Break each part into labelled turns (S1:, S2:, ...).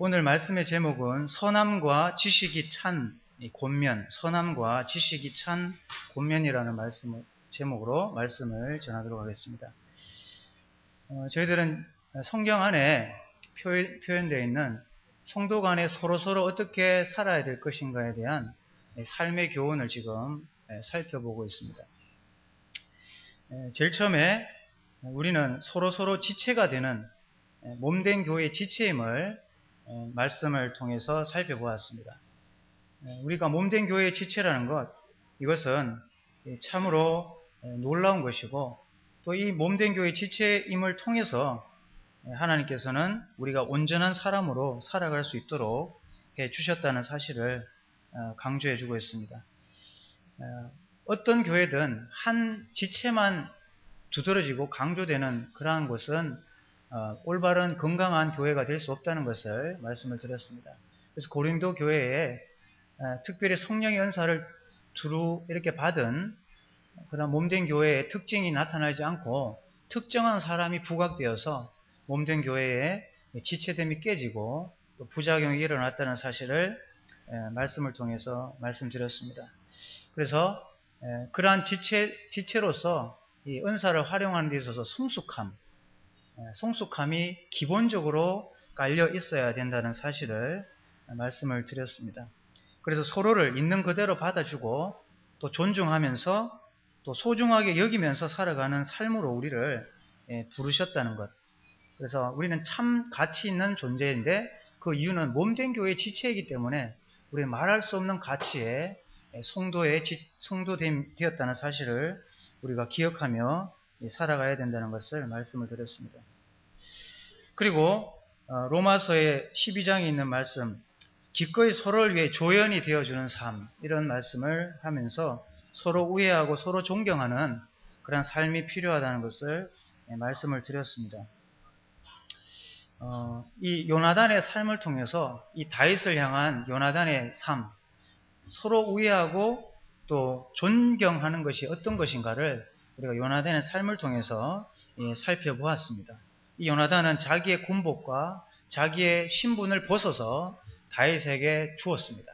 S1: 오늘 말씀의 제목은 선함과 지식이 찬 권면, 선함과 지식이 찬 권면이라는 제목으로 말씀을 전하도록 하겠습니다. 저희들은 성경 안에 표현되어 있는 성도 간에 서로서로 어떻게 살아야 될 것인가에 대한 삶의 교훈을 지금 살펴보고 있습니다. 제일 처음에 우리는 서로서로 지체가 되는 몸된 교회의 지체임을 말씀을 통해서 살펴보았습니다. 우리가 몸된 교회의 지체라는 것, 이것은 참으로 놀라운 것이고, 또 이 몸된 교회의 지체임을 통해서 하나님께서는 우리가 온전한 사람으로 살아갈 수 있도록 해 주셨다는 사실을 강조해 주고 있습니다. 어떤 교회든 한 지체만 두드러지고 강조되는 그러한 것은 올바른 건강한 교회가 될 수 없다는 것을 말씀을 드렸습니다. 그래서 고린도 교회에 특별히 성령의 은사를 두루 이렇게 받은 그런 몸된 교회의 특징이 나타나지 않고 특정한 사람이 부각되어서 몸된 교회의 지체됨이 깨지고 부작용이 일어났다는 사실을 말씀을 통해서 말씀드렸습니다. 그래서 그러한 지체로서 이 은사를 활용하는 데 있어서 성숙함이 기본적으로 깔려 있어야 된다는 사실을 말씀을 드렸습니다. 그래서 서로를 있는 그대로 받아주고 또 존중하면서 또 소중하게 여기면서 살아가는 삶으로 우리를 부르셨다는 것. 그래서 우리는 참 가치 있는 존재인데 그 이유는 몸된 교회의 지체이기 때문에 우리는 말할 수 없는 가치의 성도됨 되었다는 사실을 우리가 기억하며 살아가야 된다는 것을 말씀을 드렸습니다. 그리고 로마서의 12장에 있는 말씀, 기꺼이 서로를 위해 조연이 되어주는 삶, 이런 말씀을 하면서 서로 우애하고 서로 존경하는 그런 삶이 필요하다는 것을 말씀을 드렸습니다. 이 요나단의 삶을 통해서 이 다윗을 향한 요나단의 삶, 서로 우애하고 또 존경하는 것이 어떤 것인가를 우리가 요나단의 삶을 통해서 살펴보았습니다. 이 요나단은 자기의 군복과 자기의 신분을 벗어서 다윗에게 주었습니다.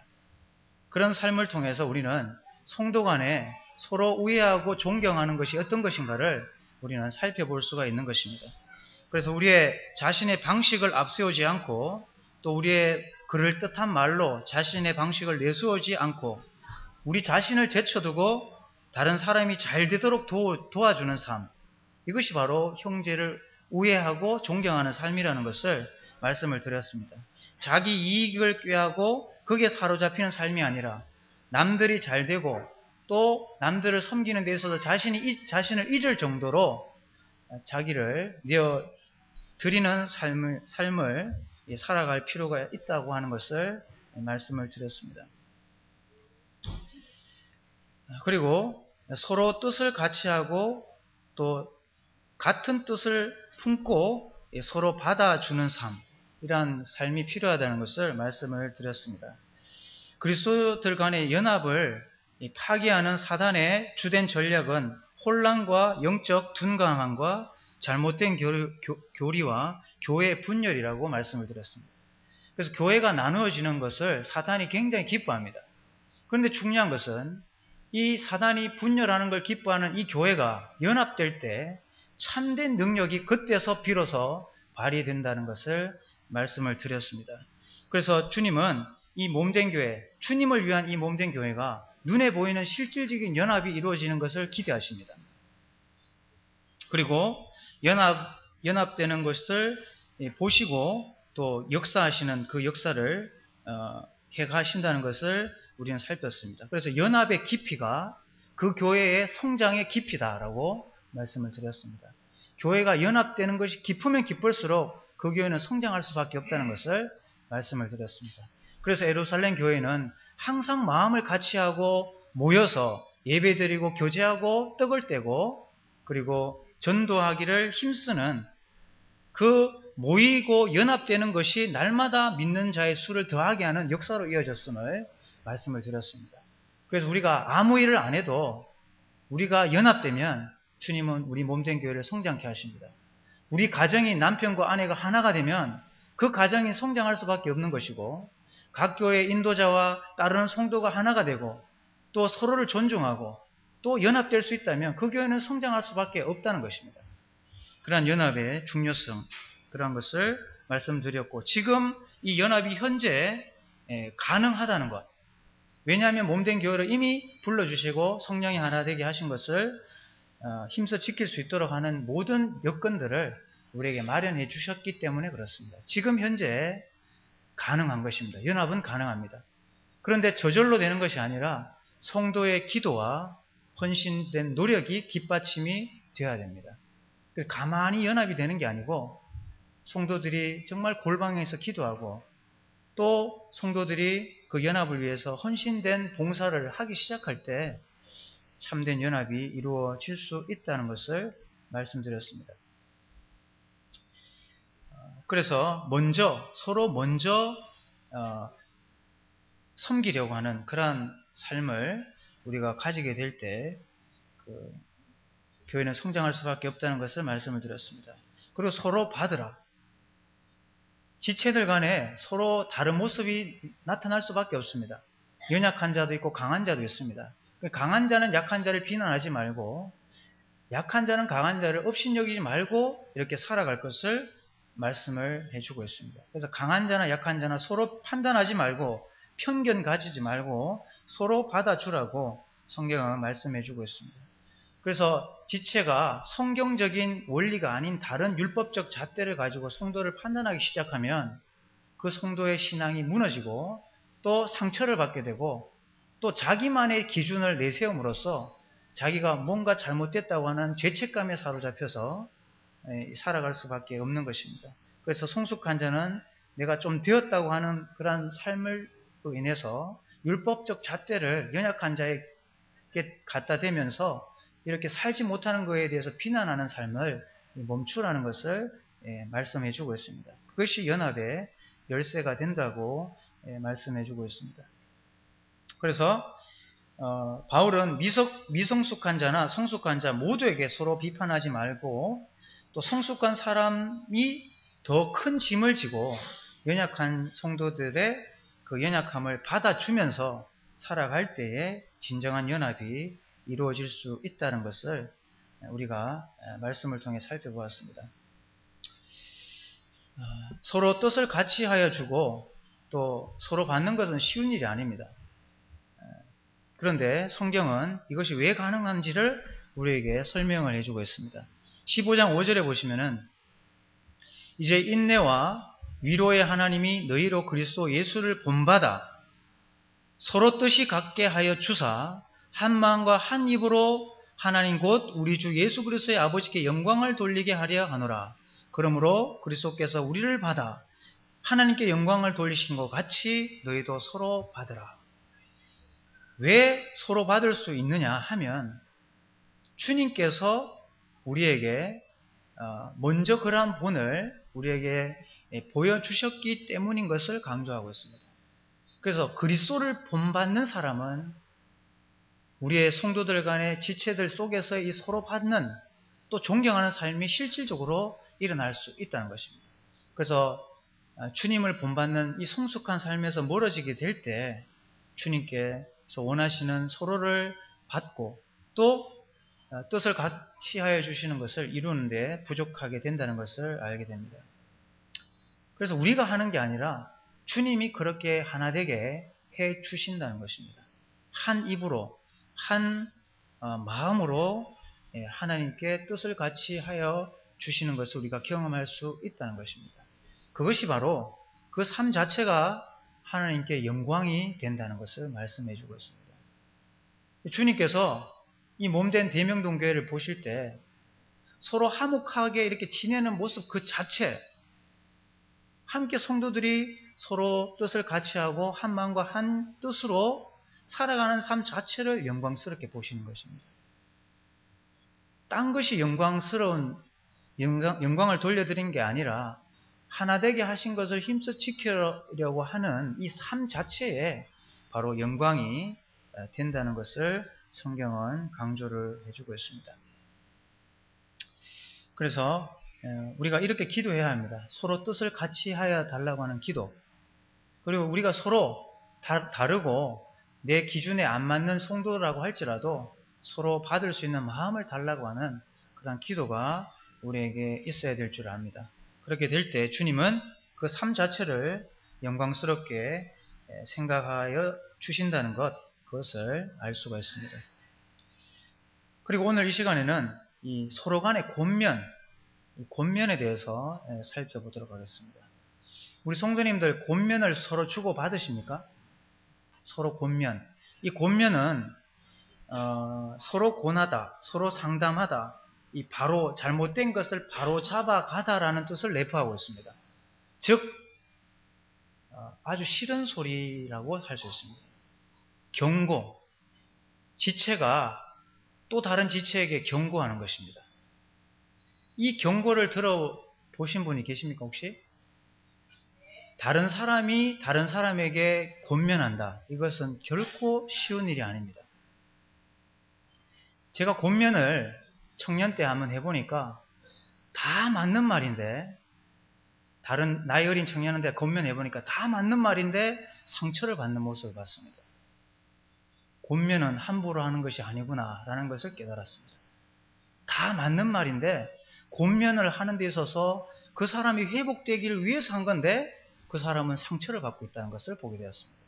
S1: 그런 삶을 통해서 우리는 성도 간에 서로 우애하고 존경하는 것이 어떤 것인가를 우리는 살펴볼 수가 있는 것입니다. 그래서 우리의 자신의 방식을 앞세우지 않고 또 우리의 그럴듯한 말로 자신의 방식을 내세우지 않고 우리 자신을 제쳐두고 다른 사람이 잘 되도록 도와주는 삶, 이것이 바로 형제를 우애하고 존경하는 삶이라는 것을 말씀을 드렸습니다. 자기 이익을 꾀하고 거기에 사로잡히는 삶이 아니라 남들이 잘 되고 또 남들을 섬기는 데 있어서 자신을 잊을 정도로 자기를 내어 드리는 삶을 살아갈 필요가 있다고 하는 것을 말씀을 드렸습니다. 그리고 서로 뜻을 같이 하고 또 같은 뜻을 품고 서로 받아주는 삶, 이러한 삶이 필요하다는 것을 말씀을 드렸습니다. 그리스도들 간의 연합을 파괴하는 사단의 주된 전략은 혼란과 영적 둔감함과 잘못된 교리와 교회의 분열이라고 말씀을 드렸습니다. 그래서 교회가 나누어지는 것을 사단이 굉장히 기뻐합니다. 그런데 중요한 것은 이 사단이 분열하는 걸 기뻐하는 이 교회가 연합될 때 참된 능력이 그때서 비로소 발휘된다는 것을 말씀을 드렸습니다. 그래서 주님은 이 몸된 교회, 주님을 위한 이 몸된 교회가 눈에 보이는 실질적인 연합이 이루어지는 것을 기대하십니다. 그리고 연합되는 것을 보시고 또 역사하시는 그 역사를 해가신다는 것을 우리는 살폈습니다. 그래서 연합의 깊이가 그 교회의 성장의 깊이다라고 말씀을 드렸습니다. 교회가 연합되는 것이 깊으면 깊을수록 그 교회는 성장할 수밖에 없다는 것을 말씀을 드렸습니다. 그래서 예루살렘 교회는 항상 마음을 같이 하고 모여서 예배드리고 교제하고 떡을 떼고 그리고 전도하기를 힘쓰는 그 모이고 연합되는 것이 날마다 믿는 자의 수를 더하게 하는 역사로 이어졌음을 말씀을 드렸습니다. 그래서 우리가 아무 일을 안 해도 우리가 연합되면 주님은 우리 몸된 교회를 성장케 하십니다. 우리 가정이 남편과 아내가 하나가 되면 그 가정이 성장할 수밖에 없는 것이고, 각 교회 인도자와 따르는 성도가 하나가 되고 또 서로를 존중하고 또 연합될 수 있다면 그 교회는 성장할 수밖에 없다는 것입니다. 그러한 연합의 중요성, 그런 것을 말씀드렸고, 지금 이 연합이 현재 가능하다는 것, 왜냐하면 몸된 교회를 이미 불러주시고 성령이 하나 되게 하신 것을 힘써 지킬 수 있도록 하는 모든 여건들을 우리에게 마련해 주셨기 때문에 그렇습니다. 지금 현재 가능한 것입니다. 연합은 가능합니다. 그런데 저절로 되는 것이 아니라 성도의 기도와 헌신된 노력이 뒷받침이 되어야 됩니다. 가만히 연합이 되는 게 아니고 성도들이 정말 골방에서 기도하고 또 성도들이 그 연합을 위해서 헌신된 봉사를 하기 시작할 때 참된 연합이 이루어질 수 있다는 것을 말씀드렸습니다. 그래서 서로 먼저 섬기려고 하는 그러한 삶을 우리가 가지게 될 때 교회는 성장할 수밖에 없다는 것을 말씀을 드렸습니다. 그리고 서로 받으라. 지체들 간에 서로 다른 모습이 나타날 수밖에 없습니다. 연약한 자도 있고 강한 자도 있습니다. 강한 자는 약한 자를 비난하지 말고 약한 자는 강한 자를 업신여기지 말고 이렇게 살아갈 것을 말씀을 해주고 있습니다. 그래서 강한 자나 약한 자나 서로 판단하지 말고 편견 가지지 말고 서로 받아주라고 성경은 말씀해주고 있습니다. 그래서 지체가 성경적인 원리가 아닌 다른 율법적 잣대를 가지고 성도를 판단하기 시작하면 그 성도의 신앙이 무너지고 또 상처를 받게 되고 또 자기만의 기준을 내세움으로써 자기가 뭔가 잘못됐다고 하는 죄책감에 사로잡혀서 살아갈 수밖에 없는 것입니다. 그래서 성숙한 자는 내가 좀 되었다고 하는 그런 삶을 인해서 율법적 잣대를 연약한 자에게 갖다 대면서 이렇게 살지 못하는 것에 대해서 비난하는 삶을 멈추라는 것을 말씀해 주고 있습니다. 그것이 연합의 열쇠가 된다고 말씀해 주고 있습니다. 그래서 바울은 미성숙한 자나 성숙한 자 모두에게 서로 비판하지 말고 또 성숙한 사람이 더 큰 짐을 지고 연약한 성도들의 그 연약함을 받아주면서 살아갈 때에 진정한 연합이 이루어질 수 있다는 것을 우리가 말씀을 통해 살펴보았습니다. 서로 뜻을 같이 하여 주고 또 서로 받는 것은 쉬운 일이 아닙니다. 그런데 성경은 이것이 왜 가능한지를 우리에게 설명을 해주고 있습니다. 15장 5절에 보시면은 이제 인내와 위로의 하나님이 너희로 그리스도 예수를 본받아 서로 뜻이 같게 하여 주사 한 마음과 한 입으로 하나님 곧 우리 주 예수 그리스도의 아버지께 영광을 돌리게 하려 하노라. 그러므로 그리스도께서 우리를 받아 하나님께 영광을 돌리신 것 같이 너희도 서로 받으라. 왜 서로 받을 수 있느냐 하면 주님께서 우리에게 먼저 그러한 본을 우리에게 보여주셨기 때문인 것을 강조하고 있습니다. 그래서 그리스도를 본받는 사람은 우리의 성도들 간의 지체들 속에서 이 서로 받는 또 존경하는 삶이 실질적으로 일어날 수 있다는 것입니다. 그래서 주님을 본받는 이 성숙한 삶에서 멀어지게 될 때 주님께서 원하시는 서로를 받고 또 뜻을 같이 하여 주시는 것을 이루는 데 부족하게 된다는 것을 알게 됩니다. 그래서 우리가 하는 게 아니라 주님이 그렇게 하나 되게 해 주신다는 것입니다. 한 입으로 한 마음으로 하나님께 뜻을 같이 하여 주시는 것을 우리가 경험할 수 있다는 것입니다. 그것이 바로 그 삶 자체가 하나님께 영광이 된다는 것을 말씀해 주고 있습니다. 주님께서 이 몸된 대명동교회를 보실 때 서로 화목하게 이렇게 지내는 모습 그 자체, 함께 성도들이 서로 뜻을 같이 하고 한 마음과 한 뜻으로 살아가는 삶 자체를 영광스럽게 보시는 것입니다. 딴 것이 영광을 돌려드린 게 아니라 하나 되게 하신 것을 힘써 지키려고 하는 이 삶 자체에 바로 영광이 된다는 것을 성경은 강조를 해주고 있습니다. 그래서 우리가 이렇게 기도해야 합니다. 서로 뜻을 같이 하여 달라고 하는 기도. 그리고 우리가 서로 다르고 내 기준에 안 맞는 성도라고 할지라도 서로 받을 수 있는 마음을 달라고 하는 그런 기도가 우리에게 있어야 될 줄 압니다. 그렇게 될 때 주님은 그 삶 자체를 영광스럽게 생각하여 주신다는 그것을 알 수가 있습니다. 그리고 오늘 이 시간에는 이 서로 간의 권면에 대해서 살펴보도록 하겠습니다. 우리 성도님들 권면을 서로 주고 받으십니까? 서로 권면. 이 권면은 서로 권하다, 서로 상담하다, 이 바로 잘못된 것을 바로 잡아가다라는 뜻을 내포하고 있습니다. 즉 아주 싫은 소리라고 할 수 있습니다. 경고, 지체가 또 다른 지체에게 경고하는 것입니다. 이 경고를 들어보신 분이 계십니까 혹시? 다른 사람이 다른 사람에게 권면한다. 이것은 결코 쉬운 일이 아닙니다. 제가 권면을 청년 때 한번 해보니까 다 맞는 말인데, 다른 나이 어린 청년한테 권면해보니까 다 맞는 말인데 상처를 받는 모습을 봤습니다. 권면은 함부로 하는 것이 아니구나 라는 것을 깨달았습니다. 다 맞는 말인데 권면을 하는 데 있어서 그 사람이 회복되기를 위해서 한 건데 그 사람은 상처를 받고 있다는 것을 보게 되었습니다.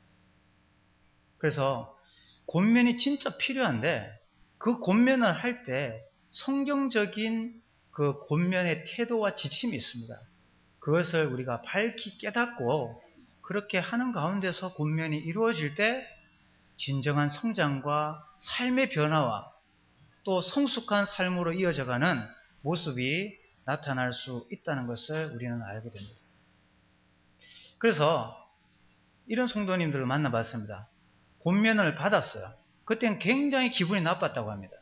S1: 그래서 권면이 진짜 필요한데 그 권면을 할 때 성경적인 그 권면의 태도와 지침이 있습니다. 그것을 우리가 밝히 깨닫고 그렇게 하는 가운데서 권면이 이루어질 때 진정한 성장과 삶의 변화와 또 성숙한 삶으로 이어져가는 모습이 나타날 수 있다는 것을 우리는 알게 됩니다. 그래서 이런 성도님들을 만나봤습니다. 권면을 받았어요. 그때는 굉장히 기분이 나빴다고 합니다.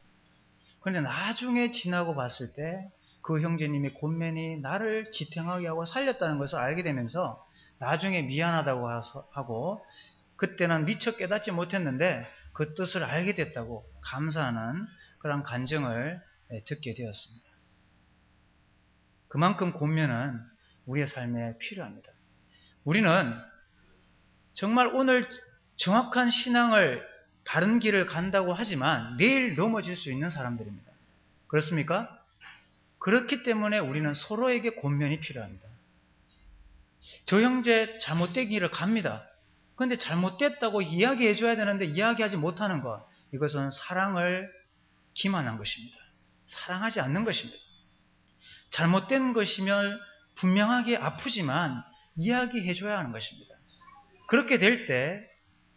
S1: 그런데 나중에 지나고 봤을 때 그 형제님의 권면이 나를 지탱하게 하고 살렸다는 것을 알게 되면서 나중에 미안하다고 하고 그때는 미처 깨닫지 못했는데 그 뜻을 알게 됐다고 감사하는 그런 간증을 듣게 되었습니다. 그만큼 권면은 우리의 삶에 필요합니다. 우리는 정말 오늘 정확한 신앙을 바른 길을 간다고 하지만 내일 넘어질 수 있는 사람들입니다. 그렇습니까? 그렇기 때문에 우리는 서로에게 권면이 필요합니다. 저 형제 잘못된 길을 갑니다. 그런데 잘못됐다고 이야기해 줘야 되는데 이야기하지 못하는 것, 이것은 사랑을 기만한 것입니다. 사랑하지 않는 것입니다. 잘못된 것이면 분명하게 아프지만 이야기해 줘야 하는 것입니다. 그렇게 될 때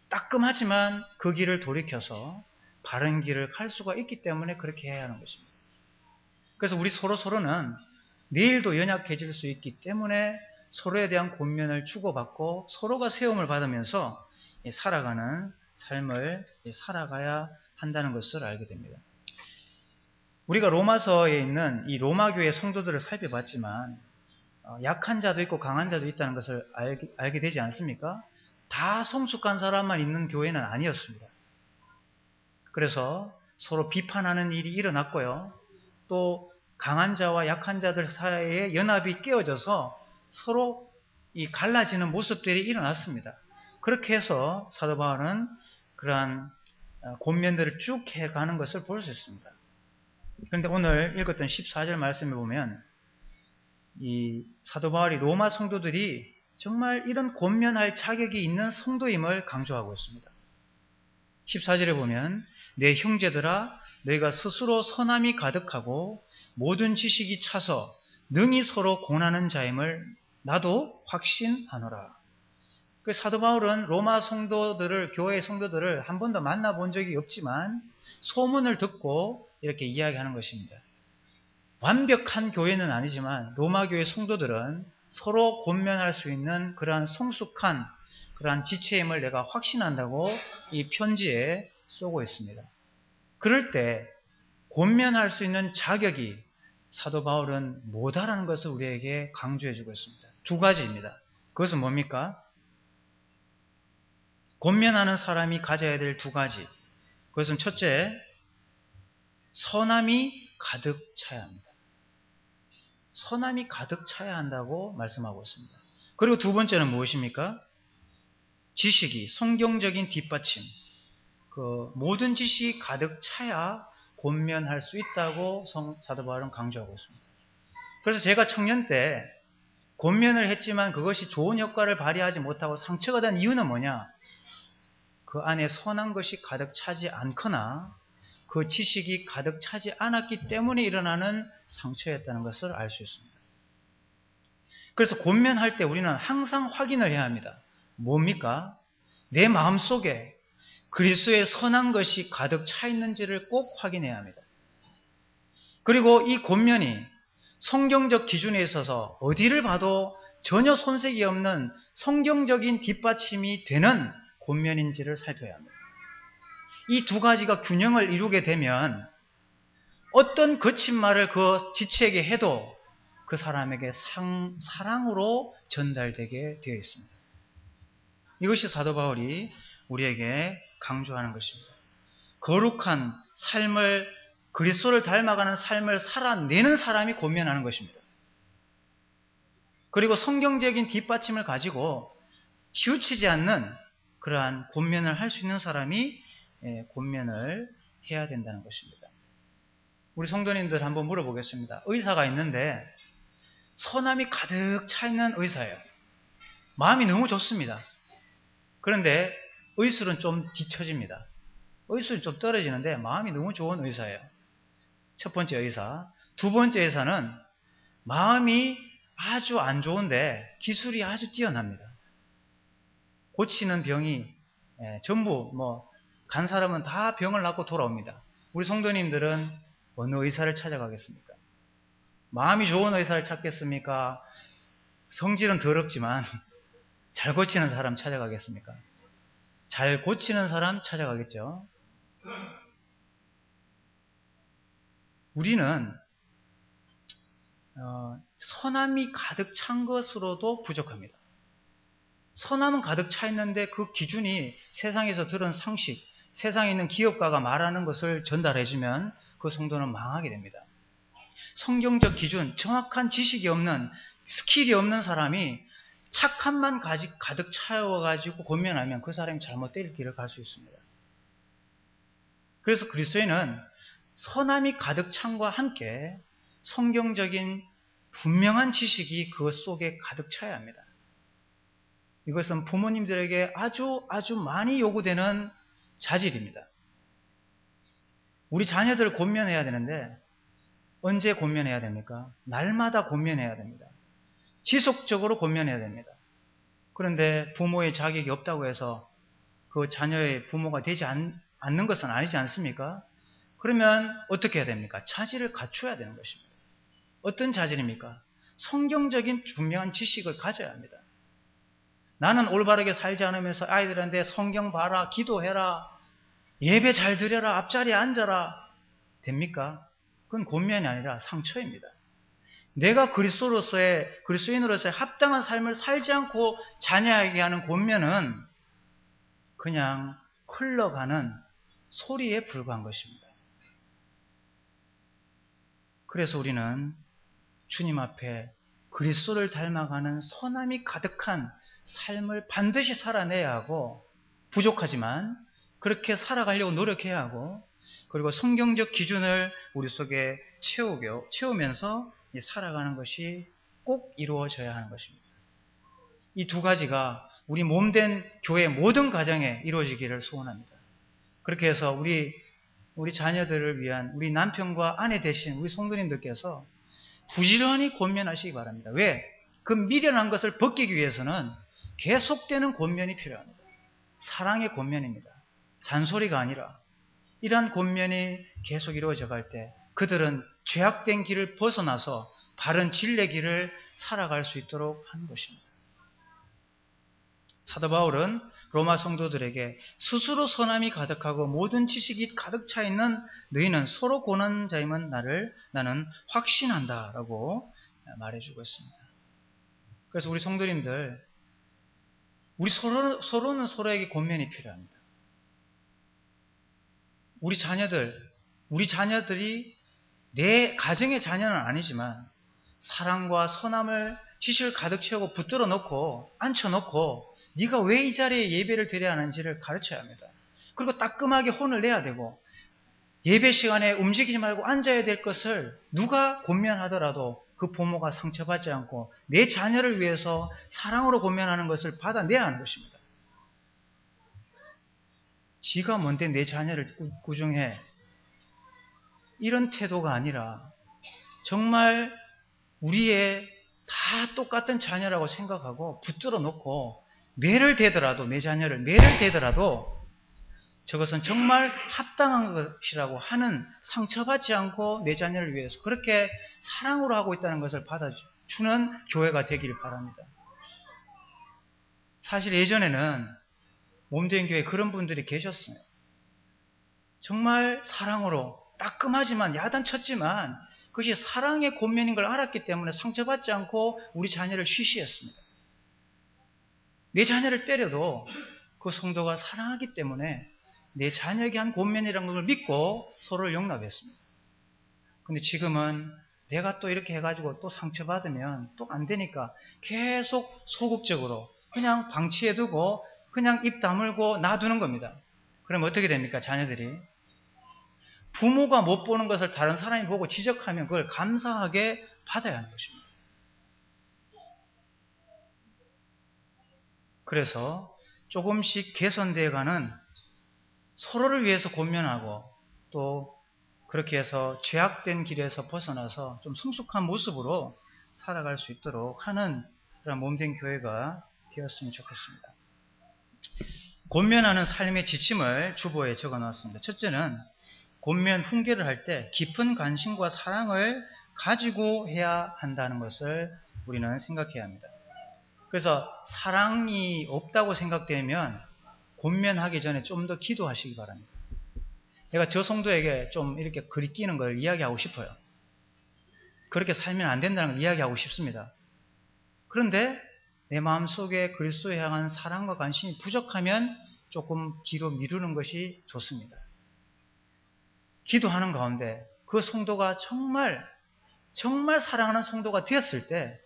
S1: 따끔하지만 그 길을 돌이켜서 바른 길을 갈 수가 있기 때문에 그렇게 해야 하는 것입니다. 그래서 우리 서로는 내일도 연약해질 수 있기 때문에 서로에 대한 권면을 주고받고 서로가 세움을 받으면서 살아가는 삶을 살아가야 한다는 것을 알게 됩니다. 우리가 로마서에 있는 이 로마교회 성도들을 살펴봤지만 약한 자도 있고 강한 자도 있다는 것을 알게 되지 않습니까? 다 성숙한 사람만 있는 교회는 아니었습니다. 그래서 서로 비판하는 일이 일어났고요. 또 강한 자와 약한 자들 사이에 연합이 깨어져서 서로 이 갈라지는 모습들이 일어났습니다. 그렇게 해서 사도 바울은 그러한 권면들을 쭉 해가는 것을 볼 수 있습니다. 그런데 오늘 읽었던 14절 말씀에 보면 이 사도 바울이 로마 성도들이 정말 이런 권면할 자격이 있는 성도임을 강조하고 있습니다. 14절에 보면 내 형제들아 너희가 스스로 선함이 가득하고 모든 지식이 차서 능히 서로 권하는 자임을 나도 확신하노라. 그 사도 바울은 로마 성도들을, 교회 성도들을 한 번도 만나본 적이 없지만 소문을 듣고 이렇게 이야기하는 것입니다. 완벽한 교회는 아니지만 로마 교회 성도들은 서로 권면할 수 있는 그러한 성숙한 그러한 지체임을 내가 확신한다고 이 편지에 쓰고 있습니다. 그럴 때 권면할 수 있는 자격이 사도 바울은 뭐다라는 것을 우리에게 강조해주고 있습니다. 두 가지입니다. 그것은 뭡니까? 권면하는 사람이 가져야 될 두 가지. 그것은 첫째, 선함이 가득 차야 합니다. 선함이 가득 차야 한다고 말씀하고 있습니다. 그리고 두 번째는 무엇입니까? 지식이, 성경적인 뒷받침. 모든 지식이 가득 차야 권면할 수 있다고 사도 바울은 강조하고 있습니다. 그래서 제가 청년 때 권면을 했지만 그것이 좋은 효과를 발휘하지 못하고 상처가 된 이유는 뭐냐? 그 안에 선한 것이 가득 차지 않거나 그 지식이 가득 차지 않았기 때문에 일어나는 상처였다는 것을 알 수 있습니다. 그래서 권면할 때 우리는 항상 확인을 해야 합니다. 뭡니까? 내 마음속에 그리스도의 선한 것이 가득 차 있는지를 꼭 확인해야 합니다. 그리고 이 권면이 성경적 기준에 있어서 어디를 봐도 전혀 손색이 없는 성경적인 뒷받침이 되는 권면인지를 살펴야 합니다. 이 두 가지가 균형을 이루게 되면 어떤 거친 말을 그 지체에게 해도 그 사람에게 사랑으로 전달되게 되어 있습니다. 이것이 사도 바울이 우리에게 강조하는 것입니다. 거룩한 삶을, 그리스도를 닮아가는 삶을 살아내는 사람이 권면하는 것입니다. 그리고 성경적인 뒷받침을 가지고 치우치지 않는 그러한 권면을 할 수 있는 사람이 권면을 해야 된다는 것입니다. 우리 성도님들 한번 물어보겠습니다. 의사가 있는데 선함이 가득 차 있는 의사예요. 마음이 너무 좋습니다. 그런데 의술은 좀 뒤처집니다. 의술이 좀 떨어지는데 마음이 너무 좋은 의사예요. 첫 번째 의사. 두 번째 의사는 마음이 아주 안 좋은데 기술이 아주 뛰어납니다. 고치는 병이 전부 간 사람은 다 병을 낫고 돌아옵니다. 우리 성도님들은 어느 의사를 찾아가겠습니까? 마음이 좋은 의사를 찾겠습니까? 성질은 더럽지만 잘 고치는 사람 찾아가겠습니까? 잘 고치는 사람 찾아가겠죠. 우리는 선함이 가득 찬 것으로도 부족합니다. 선함은 가득 차 있는데 그 기준이 세상에서 들은 상식, 세상에 있는 기업가가 말하는 것을 전달해주면 그 성도는 망하게 됩니다. 성경적 기준, 정확한 지식이 없는, 스킬이 없는 사람이 착함만 가득 차여가지고 권면하면 그 사람이 잘못될 길을 갈 수 있습니다. 그래서 그리스도인은 선함이 가득 찬과 함께 성경적인 분명한 지식이 그 속에 가득 차야 합니다. 이것은 부모님들에게 아주 많이 요구되는 자질입니다. 우리 자녀들을 권면해야 되는데 언제 권면해야 됩니까? 날마다 권면해야 됩니다. 지속적으로 권면해야 됩니다. 그런데 부모의 자격이 없다고 해서 그 자녀의 부모가 되지 않는 것은 아니지 않습니까? 그러면 어떻게 해야 됩니까? 자질을 갖춰야 되는 것입니다. 어떤 자질입니까? 성경적인 분명한 지식을 가져야 합니다. 나는 올바르게 살지 않으면서 아이들한테 성경 봐라, 기도해라, 예배 잘 드려라, 앞자리에 앉아라. 됩니까? 그건 권면이 아니라 상처입니다. 내가 그리스도인으로서의 합당한 삶을 살지 않고 자녀에게 하는 권면은 그냥 흘러가는 소리에 불과한 것입니다. 그래서 우리는 주님 앞에 그리스도를 닮아가는 선함이 가득한 삶을 반드시 살아내야 하고, 부족하지만 그렇게 살아가려고 노력해야 하고, 그리고 성경적 기준을 우리 속에 채우면서 살아가는 것이 꼭 이루어져야 하는 것입니다. 이 두 가지가 우리 몸된 교회 모든 가정에 이루어지기를 소원합니다. 그렇게 해서 우리 자녀들을 위한 우리 남편과 아내 되신 우리 성도님들께서 부지런히 권면하시기 바랍니다. 왜? 그 미련한 것을 벗기기 위해서는 계속되는 권면이 필요합니다. 사랑의 권면입니다. 잔소리가 아니라 이러한 권면이 계속 이루어져 갈 때 그들은 죄악된 길을 벗어나서 바른 진리의 길을 살아갈 수 있도록 하는 것입니다. 사도 바울은 로마 성도들에게 스스로 선함이 가득하고 모든 지식이 가득 차 있는 너희는 서로 고난 자임은 나는 확신한다 라고 말해주고 있습니다. 그래서 우리 성도님들, 우리 서로는 서로에게 권면이 필요합니다. 우리 자녀들이 내 가정의 자녀는 아니지만 사랑과 선함을 지식을 가득 채우고 붙들어 놓고 앉혀놓고 네가 왜 이 자리에 예배를 드려야 하는지를 가르쳐야 합니다. 그리고 따끔하게 혼을 내야 되고 예배 시간에 움직이지 말고 앉아야 될 것을 누가 권면하더라도 그 부모가 상처받지 않고 내 자녀를 위해서 사랑으로 권면하는 것을 받아내야 하는 것입니다. 지가 뭔데 내 자녀를 꾸중해. 이런 태도가 아니라 정말 우리의 다 똑같은 자녀라고 생각하고 붙들어 놓고 매를 대더라도 내 자녀를 매를 대더라도 저것은 정말 합당한 것이라고 하는 상처받지 않고 내 자녀를 위해서 그렇게 사랑으로 하고 있다는 것을 받아주는 교회가 되기를 바랍니다. 사실 예전에는 몸된 교회에 그런 분들이 계셨어요. 정말 사랑으로 따끔하지만 야단쳤지만 그것이 사랑의 권면인 걸 알았기 때문에 상처받지 않고 우리 자녀를 쉬쉬했습니다. 내 자녀를 때려도 그 성도가 사랑하기 때문에 내 자녀에게 한 권면이라는 걸 믿고 서로를 용납했습니다. 근데 지금은 내가 또 이렇게 해가지고 또 상처받으면 또 안 되니까 계속 소극적으로 그냥 방치해두고 그냥 입 다물고 놔두는 겁니다. 그럼 어떻게 됩니까? 자녀들이. 부모가 못 보는 것을 다른 사람이 보고 지적하면 그걸 감사하게 받아야 하는 것입니다. 그래서 조금씩 개선되어가는 서로를 위해서 권면하고 또 그렇게 해서 죄악된 길에서 벗어나서 좀 성숙한 모습으로 살아갈 수 있도록 하는 그런 몸된 교회가 되었으면 좋겠습니다. 권면하는 삶의 지침을 주보에 적어놨습니다. 첫째는 권면 훈계를 할 때 깊은 관심과 사랑을 가지고 해야 한다는 것을 우리는 생각해야 합니다. 그래서 사랑이 없다고 생각되면 권면하기 전에 좀 더 기도하시기 바랍니다. 내가 저 성도에게 좀 이렇게 그리끼는 걸 이야기하고 싶어요. 그렇게 살면 안 된다는 걸 이야기하고 싶습니다. 그런데 내 마음속에 그리스도에 향한 사랑과 관심이 부족하면 조금 뒤로 미루는 것이 좋습니다. 기도하는 가운데 그 성도가 정말 사랑하는 성도가 되었을 때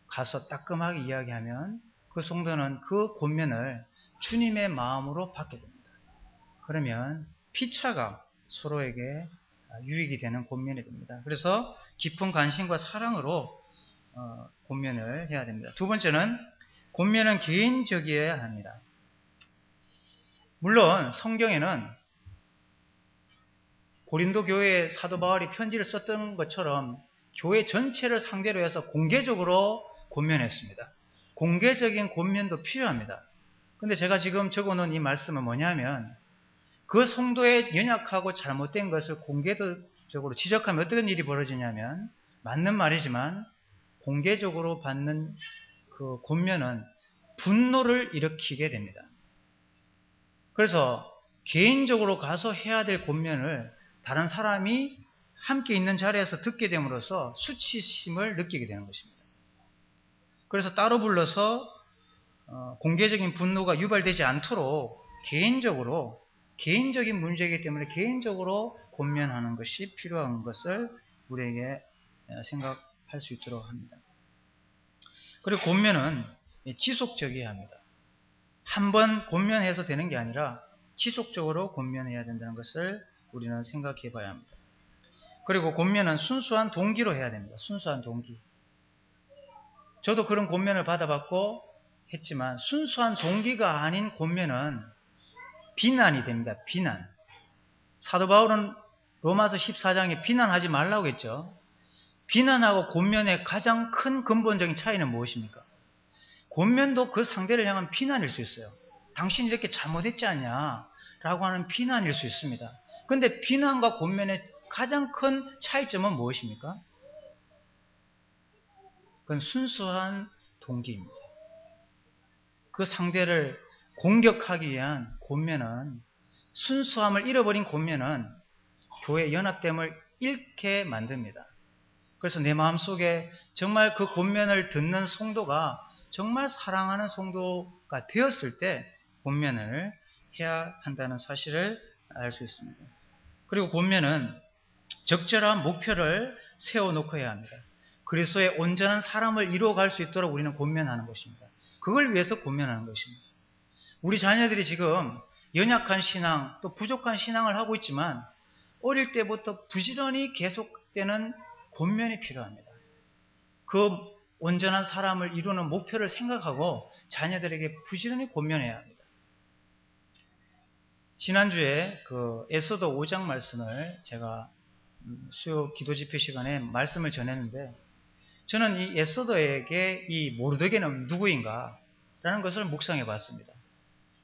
S1: 가서 따끔하게 이야기하면 그 성도는 그 권면을 주님의 마음으로 받게 됩니다. 그러면 피차가 서로에게 유익이 되는 권면이 됩니다. 그래서 깊은 관심과 사랑으로 권면을 해야 됩니다. 두 번째는 권면은 개인적이어야 합니다. 물론 성경에는 고린도 교회에 사도 바울이 편지를 썼던 것처럼 교회 전체를 상대로 해서 공개적으로 권면했습니다. 공개적인 권면도 필요합니다. 근데 제가 지금 적어놓은 이 말씀은 뭐냐면 그 성도의 연약하고 잘못된 것을 공개적으로 지적하면 어떤 일이 벌어지냐면 맞는 말이지만 공개적으로 받는 그 권면은 분노를 일으키게 됩니다. 그래서 개인적으로 가서 해야 될 권면을 다른 사람이 함께 있는 자리에서 듣게 됨으로써 수치심을 느끼게 되는 것입니다. 그래서 따로 불러서 공개적인 분노가 유발되지 않도록 개인적인 문제이기 때문에 개인적으로 권면하는 것이 필요한 것을 우리에게 생각할 수 있도록 합니다. 그리고 권면은 지속적이어야 합니다. 한 번 권면해서 되는 게 아니라 지속적으로 권면해야 된다는 것을 우리는 생각해 봐야 합니다. 그리고 권면은 순수한 동기로 해야 됩니다. 순수한 동기. 저도 그런 권면을 받아봤고 했지만 순수한 동기가 아닌 권면은 비난이 됩니다. 비난. 사도 바울은 로마서 14장에 비난하지 말라고 했죠. 비난하고 권면의 가장 큰 근본적인 차이는 무엇입니까? 권면도 그 상대를 향한 비난일 수 있어요. 당신이 이렇게 잘못했지 않냐 라고 하는 비난일 수 있습니다. 그런데 비난과 권면의 가장 큰 차이점은 무엇입니까? 그건 순수한 동기입니다. 그 상대를 공격하기 위한 권면은 순수함을 잃어버린 권면은 교회의 연합됨을 잃게 만듭니다. 그래서 내 마음속에 정말 그 권면을 듣는 성도가 정말 사랑하는 성도가 되었을 때 권면을 해야 한다는 사실을 알 수 있습니다. 그리고 권면은 적절한 목표를 세워놓고 해야 합니다. 그리스도의 온전한 사람을 이루어갈 수 있도록 우리는 권면하는 것입니다. 그걸 위해서 권면하는 것입니다. 우리 자녀들이 지금 연약한 신앙, 또 부족한 신앙을 하고 있지만 어릴 때부터 부지런히 계속되는 권면이 필요합니다. 그 온전한 사람을 이루는 목표를 생각하고 자녀들에게 부지런히 권면해야 합니다. 지난주에 그 에스더 5장 말씀을 제가 수요 기도 집회 시간에 말씀을 전했는데, 저는 이 에스더에게 이 모르드게는 누구인가 라는 것을 묵상해 봤습니다.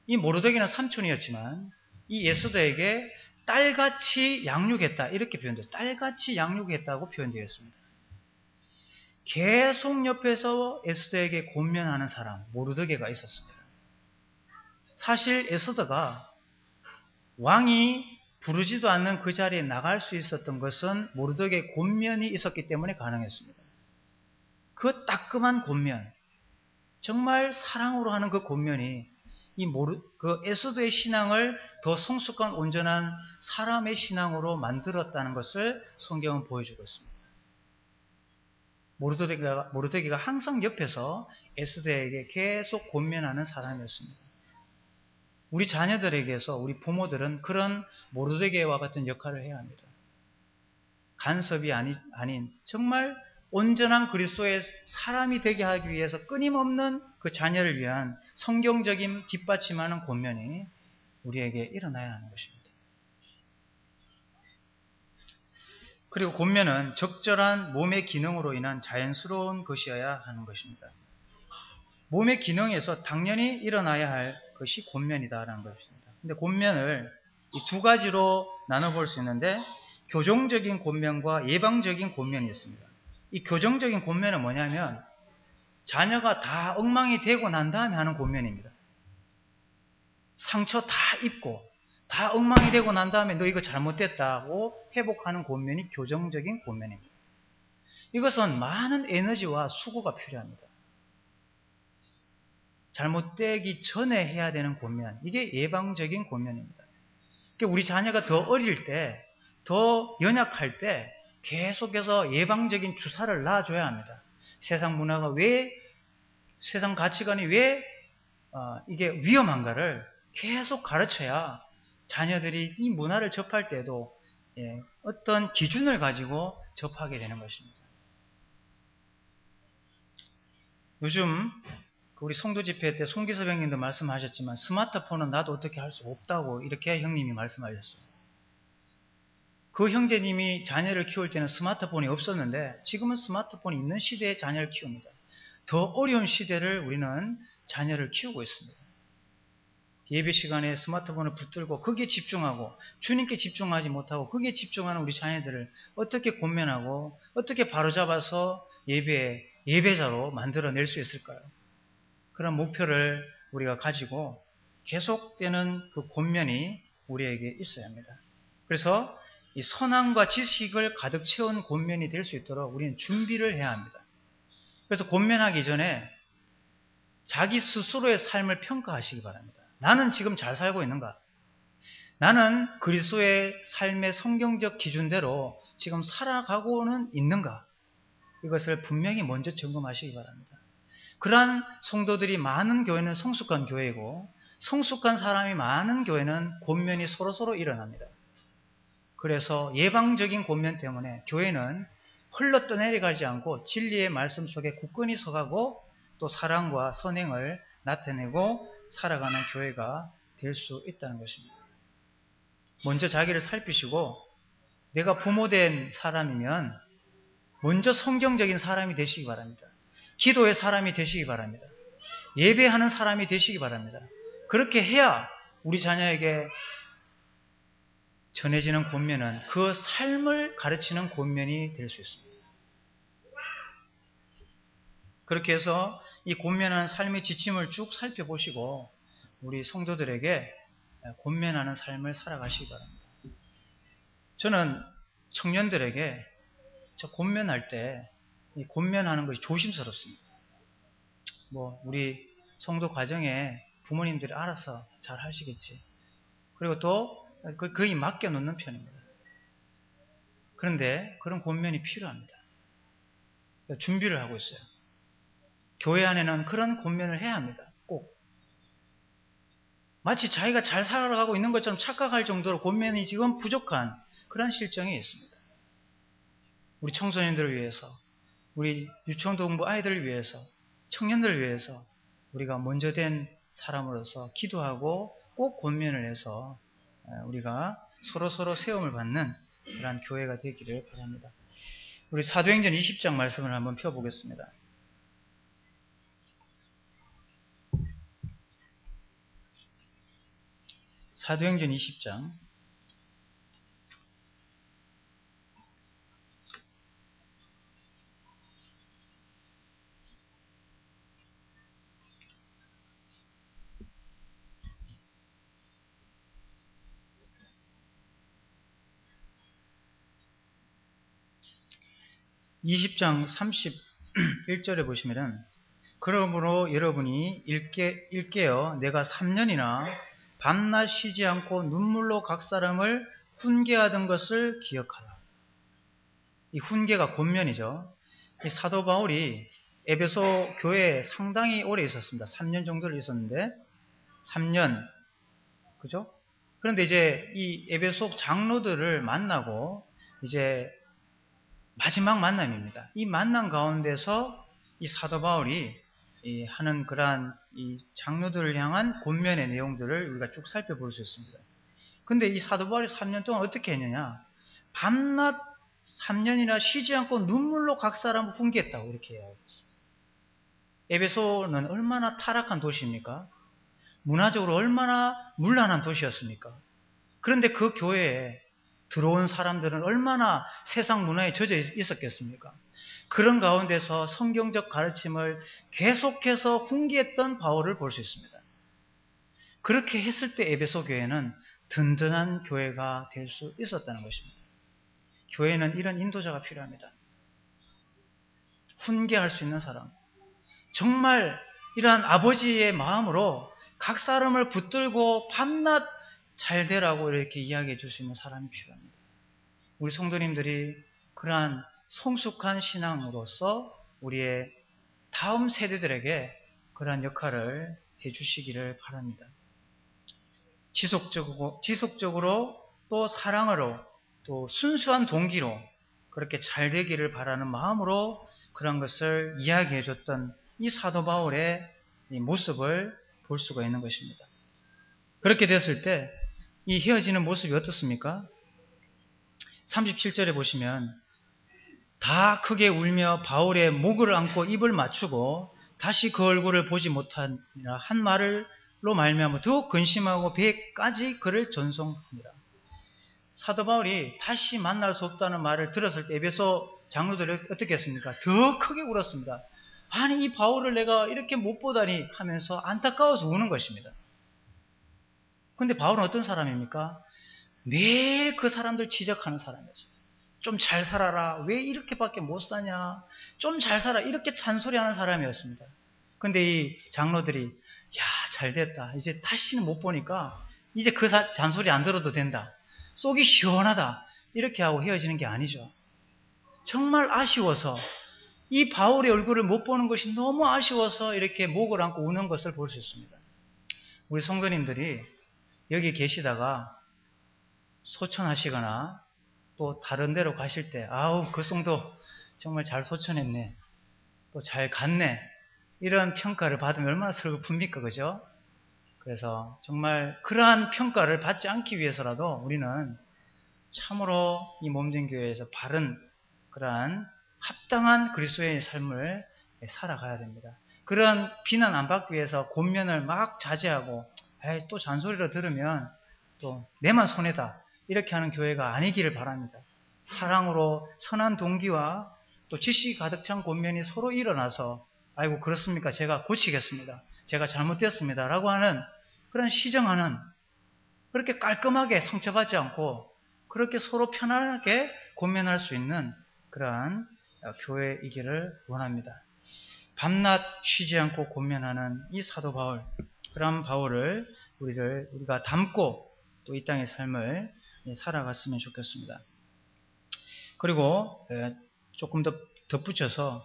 S1: 이 모르드게는 삼촌이었지만 이 에스더에게 딸같이 양육했다, 이렇게 표현돼요. 딸같이 양육했다고 표현되어 있습니다. 계속 옆에서 에스더에게 권면하는 사람, 모르드게가 있었습니다. 사실 에스더가 왕이 부르지도 않는 그 자리에 나갈 수 있었던 것은 모르드게의 권면이 있었기 때문에 가능했습니다. 그 따끔한 권면, 정말 사랑으로 하는 그 권면이 그 에스더의 신앙을 더 성숙한 온전한 사람의 신앙으로 만들었다는 것을 성경은 보여주고 있습니다. 모르드게가 항상 옆에서 에스더에게 계속 권면하는 사람이었습니다. 우리 자녀들에게서 우리 부모들은 그런 모르드게와 같은 역할을 해야 합니다. 간섭이 아닌 정말 온전한 그리스도의 사람이 되게 하기 위해서 끊임없는 그 자녀를 위한 성경적인 뒷받침하는 권면이 우리에게 일어나야 하는 것입니다. 그리고 권면은 적절한 몸의 기능으로 인한 자연스러운 것이어야 하는 것입니다. 몸의 기능에서 당연히 일어나야 할 것이 권면이다라는 것입니다. 근데 권면을 이 두 가지로 나눠볼 수 있는데, 교정적인 권면과 예방적인 권면이 있습니다. 이 교정적인 권면은 뭐냐면 자녀가 다 엉망이 되고 난 다음에 하는 권면입니다. 상처 다 입고 다 엉망이 되고 난 다음에 너 이거 잘못됐다고 회복하는 권면이 교정적인 권면입니다. 이것은 많은 에너지와 수고가 필요합니다. 잘못되기 전에 해야 되는 권면, 이게 예방적인 권면입니다. 그러니까 우리 자녀가 더 어릴 때, 더 연약할 때 계속해서 예방적인 주사를 놔줘야 합니다. 세상 문화가 세상 가치관이 왜 이게 위험한가를 계속 가르쳐야 자녀들이 이 문화를 접할 때도 어떤 기준을 가지고 접하게 되는 것입니다. 요즘 우리 성도 집회 때 송기섭 형님도 말씀하셨지만 스마트폰은 나도 어떻게 할 수 없다고 이렇게 형님이 말씀하셨어요. 그 형제님이 자녀를 키울 때는 스마트폰이 없었는데 지금은 스마트폰이 있는 시대에 자녀를 키웁니다. 더 어려운 시대를 우리는 자녀를 키우고 있습니다. 예배 시간에 스마트폰을 붙들고 거기에 집중하고 주님께 집중하지 못하고 거기에 집중하는 우리 자녀들을 어떻게 권면하고 어떻게 바로잡아서 예배자로 만들어낼 수 있을까요? 그런 목표를 우리가 가지고 계속되는 그 권면이 우리에게 있어야 합니다. 그래서 이 선함과 지식을 가득 채운 권면이 될 수 있도록 우리는 준비를 해야 합니다. 그래서 권면하기 전에 자기 스스로의 삶을 평가하시기 바랍니다. 나는 지금 잘 살고 있는가? 나는 그리스도의 삶의 성경적 기준대로 지금 살아가고는 있는가? 이것을 분명히 먼저 점검하시기 바랍니다. 그러한 성도들이 많은 교회는 성숙한 교회이고 성숙한 사람이 많은 교회는 권면이 서로서로 일어납니다. 그래서 예방적인 권면 때문에 교회는 흘러떠내려가지 않고 진리의 말씀 속에 굳건히 서가고 또 사랑과 선행을 나타내고 살아가는 교회가 될 수 있다는 것입니다. 먼저 자기를 살피시고 내가 부모된 사람이면 먼저 성경적인 사람이 되시기 바랍니다. 기도의 사람이 되시기 바랍니다. 예배하는 사람이 되시기 바랍니다. 그렇게 해야 우리 자녀에게 전해지는 권면은 그 삶을 가르치는 권면이 될 수 있습니다. 그렇게 해서 이 권면하는 삶의 지침을 쭉 살펴보시고 우리 성도들에게 권면하는 삶을 살아가시기 바랍니다. 저는 청년들에게 저 권면할 때 이 권면하는 것이 조심스럽습니다. 우리 성도 과정에 부모님들이 알아서 잘 하시겠지. 그리고 또 거의 맡겨놓는 편입니다. 그런데 그런 권면이 필요합니다. 준비를 하고 있어요. 교회 안에는 그런 권면을 해야 합니다. 꼭. 마치 자기가 잘 살아가고 있는 것처럼 착각할 정도로 권면이 지금 부족한 그런 실정이 있습니다. 우리 청소년들을 위해서, 우리 유치원동부 아이들을 위해서, 청년들을 위해서 우리가 먼저 된 사람으로서 기도하고 꼭 권면을 해서 우리가 서로 세움을 받는 그러한 교회가 되기를 바랍니다. 우리 사도행전 20장 말씀을 한번 펴보겠습니다. 사도행전 20장 20장 31절에 보시면은 그러므로 여러분이 일깨어 내가 3년이나 밤낮 쉬지 않고 눈물로 각 사람을 훈계하던 것을 기억하라. 이 훈계가 권면이죠. 이 사도 바울이 에베소 교회에 상당히 오래 있었습니다. 3년 정도를 있었는데 3년 그죠? 그런데 이제 이 에베소 장로들을 만나고 이제 마지막 만남입니다. 이 만남 가운데서 이 사도 바울이 하는 그러한 이 장로들을 향한 권면의 내용들을 우리가 쭉 살펴볼 수 있습니다. 근데 이 사도 바울이 3년 동안 어떻게 했느냐? 밤낮 3년이나 쉬지 않고 눈물로 각 사람을 훈계했다고 이렇게 이야기하고 있습니다. 에베소는 얼마나 타락한 도시입니까? 문화적으로 얼마나 문란한 도시였습니까? 그런데 그 교회에 들어온 사람들은 얼마나 세상 문화에 젖어 있었겠습니까? 그런 가운데서 성경적 가르침을 계속해서 훈계했던 바울을 볼 수 있습니다. 그렇게 했을 때 에베소 교회는 든든한 교회가 될 수 있었다는 것입니다. 교회는 이런 인도자가 필요합니다. 훈계할 수 있는 사람. 정말 이러한 아버지의 마음으로 각 사람을 붙들고 밤낮 잘 되라고 이렇게 이야기해 줄 수 있는 사람이 필요합니다. 우리 성도님들이 그러한 성숙한 신앙으로서 우리의 다음 세대들에게 그러한 역할을 해 주시기를 바랍니다. 지속적으로 또 사랑으로 또 순수한 동기로 그렇게 잘 되기를 바라는 마음으로 그런 것을 이야기해 줬던 이 사도 바울의 이 모습을 볼 수가 있는 것입니다. 그렇게 됐을 때 이 헤어지는 모습이 어떻습니까? 37절에 보시면 다 크게 울며 바울의 목을 안고 입을 맞추고 다시 그 얼굴을 보지 못하니라 한 말로 말미암아 더욱 근심하고 배까지 그를 전송하니라. 사도 바울이 다시 만날 수 없다는 말을 들었을 때 에베소 장로들이 어떻게 했습니까? 더 크게 울었습니다. 아니 이 바울을 내가 이렇게 못 보다니 하면서 안타까워서 우는 것입니다. 근데 바울은 어떤 사람입니까? 매일 그 사람들 지적하는 사람이었어요. 좀 잘 살아라. 왜 이렇게밖에 못 사냐. 좀 잘 살아. 이렇게 잔소리하는 사람이었습니다. 근데 이 장로들이 야 잘됐다. 이제 다시는 못 보니까 이제 그 잔소리 안 들어도 된다. 속이 시원하다. 이렇게 하고 헤어지는 게 아니죠. 정말 아쉬워서 이 바울의 얼굴을 못 보는 것이 너무 아쉬워서 이렇게 목을 안고 우는 것을 볼 수 있습니다. 우리 성도님들이 여기 계시다가 소천하시거나 또 다른 데로 가실 때 아우 그 성도 정말 잘 소천했네 또 잘 갔네 이런 평가를 받으면 얼마나 슬픕니까 그죠? 그래서 정말 그러한 평가를 받지 않기 위해서라도 우리는 참으로 이 몸된 교회에서 바른 그러한 합당한 그리스도인의 삶을 살아가야 됩니다. 그런 비난 안 받기 위해서 권면을 막 자제하고 에이, 또 잔소리로 들으면 또 내만 손해다 이렇게 하는 교회가 아니기를 바랍니다. 사랑으로 선한 동기와 또 지식이 가득 찬 권면이 서로 일어나서 아이고 그렇습니까? 제가 고치겠습니다. 제가 잘못됐습니다. 라고 하는 그런 시정하는 그렇게 깔끔하게 상처받지 않고 그렇게 서로 편안하게 권면할 수 있는 그러한 교회이기를 원합니다. 밤낮 쉬지 않고 권면하는 이 사도 바울, 그런 바울을 우리가 닮고 또 이 땅의 삶을 살아갔으면 좋겠습니다. 그리고 조금 더 덧붙여서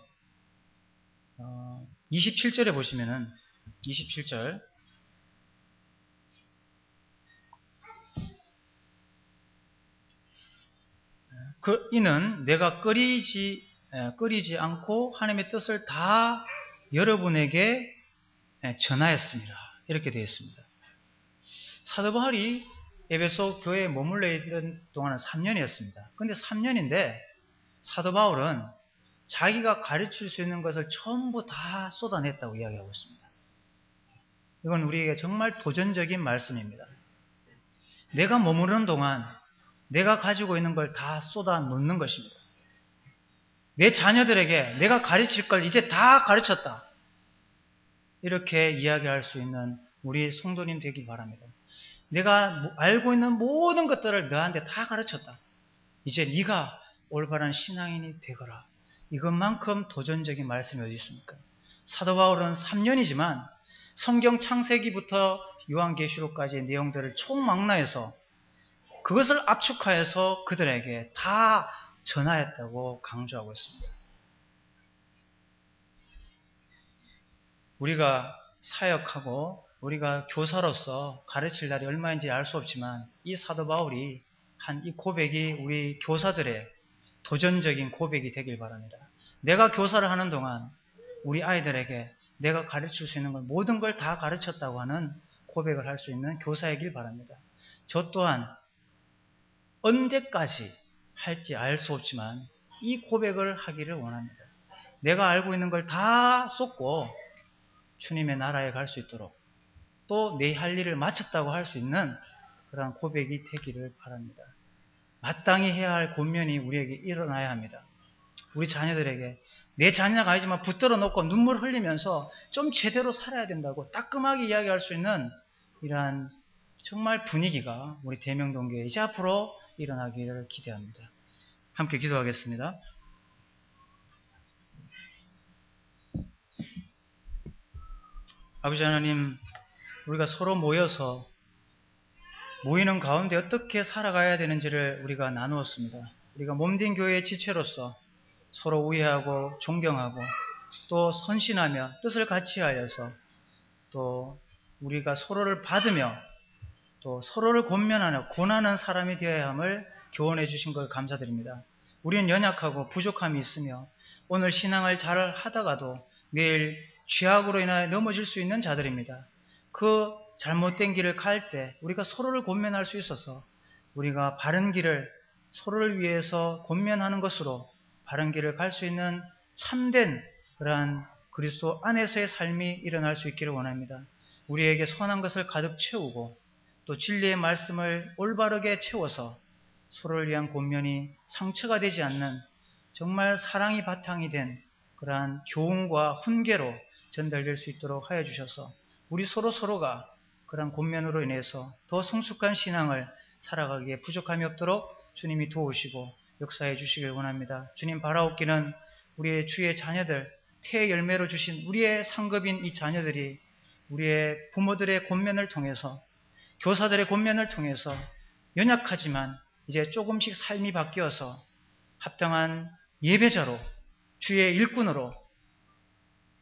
S1: 27절에 보시면은 27절 이는 내가 끓이지 않고 하나님의 뜻을 다 여러분에게 전하였습니다. 이렇게 되어 있습니다. 사도 바울이 에베소 교회에 머물러 있는 동안은 3년이었습니다. 근데 3년인데 사도 바울은 자기가 가르칠 수 있는 것을 전부 다 쏟아냈다고 이야기하고 있습니다. 이건 우리에게 정말 도전적인 말씀입니다. 내가 머무르는 동안 내가 가지고 있는 걸 다 쏟아 놓는 것입니다. 내 자녀들에게 내가 가르칠 걸 이제 다 가르쳤다. 이렇게 이야기할 수 있는 우리 성도님 되길 바랍니다. 내가 알고 있는 모든 것들을 너한테 다 가르쳤다. 이제 네가 올바른 신앙인이 되거라. 이것만큼 도전적인 말씀이 어디 있습니까? 사도 바울은 3년이지만 성경 창세기부터 요한계시록까지의 내용들을 총망라해서 그것을 압축하여서 그들에게 다 전하였다고 강조하고 있습니다. 우리가 사역하고 우리가 교사로서 가르칠 날이 얼마인지 알 수 없지만 이 사도 바울이 한 이 고백이 우리 교사들의 도전적인 고백이 되길 바랍니다. 내가 교사를 하는 동안 우리 아이들에게 내가 가르칠 수 있는 걸 모든 걸 다 가르쳤다고 하는 고백을 할 수 있는 교사이길 바랍니다. 저 또한 언제까지 할지 알 수 없지만 이 고백을 하기를 원합니다. 내가 알고 있는 걸 다 쏟고 주님의 나라에 갈 수 있도록 또 내 할 일을 마쳤다고 할 수 있는 그러한 고백이 되기를 바랍니다. 마땅히 해야 할 권면이 우리에게 일어나야 합니다. 우리 자녀들에게 내 자녀가 아니지만 붙들어 놓고 눈물 흘리면서 좀 제대로 살아야 된다고 따끔하게 이야기할 수 있는 이러한 정말 분위기가 우리 대명동교회 이제 앞으로 일어나기를 기대합니다. 함께 기도하겠습니다. 아버지 하나님, 우리가 서로 모여서 모이는 가운데 어떻게 살아가야 되는지를 우리가 나누었습니다. 우리가 몸된 교회의 지체로서 서로 우애하고 존경하고 또 선신하며 뜻을 같이 하여서 또 우리가 서로를 받으며 또 서로를 권면하는 사람이 되어야 함을 교훈해 주신 걸 감사드립니다. 우리는 연약하고 부족함이 있으며 오늘 신앙을 잘 하다가도 내일 죄악으로 인하여 넘어질 수 있는 자들입니다. 그 잘못된 길을 갈 때 우리가 서로를 권면할 수 있어서 우리가 바른 길을 서로를 위해서 권면하는 것으로 바른 길을 갈 수 있는 참된 그러한 그리스도 안에서의 삶이 일어날 수 있기를 원합니다. 우리에게 선한 것을 가득 채우고 또 진리의 말씀을 올바르게 채워서 서로를 위한 권면이 상처가 되지 않는 정말 사랑이 바탕이 된 그러한 교훈과 훈계로 전달될 수 있도록 하여 주셔서 우리 서로가 그러한 권면으로 인해서 더 성숙한 신앙을 살아가기에 부족함이 없도록 주님이 도우시고 역사해 주시길 원합니다. 주님 바라옵기는 우리의 주의 자녀들, 태의 열매로 주신 우리의 상급인 이 자녀들이 우리의 부모들의 권면을 통해서 교사들의 권면을 통해서 연약하지만 이제 조금씩 삶이 바뀌어서 합당한 예배자로 주의 일꾼으로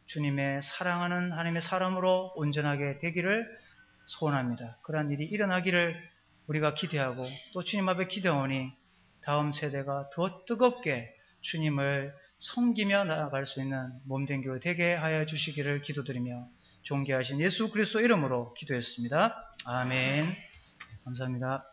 S1: 주님의 사랑하는 하나님의 사람으로 온전하게 되기를 소원합니다. 그러한 일이 일어나기를 우리가 기대하고 또 주님 앞에 기도하오니 다음 세대가 더 뜨겁게 주님을 섬기며 나아갈 수 있는 몸된 교회 되게 하여 주시기를 기도드리며 존귀하신 예수 그리스도 이름으로 기도했습니다. 아멘. 감사합니다.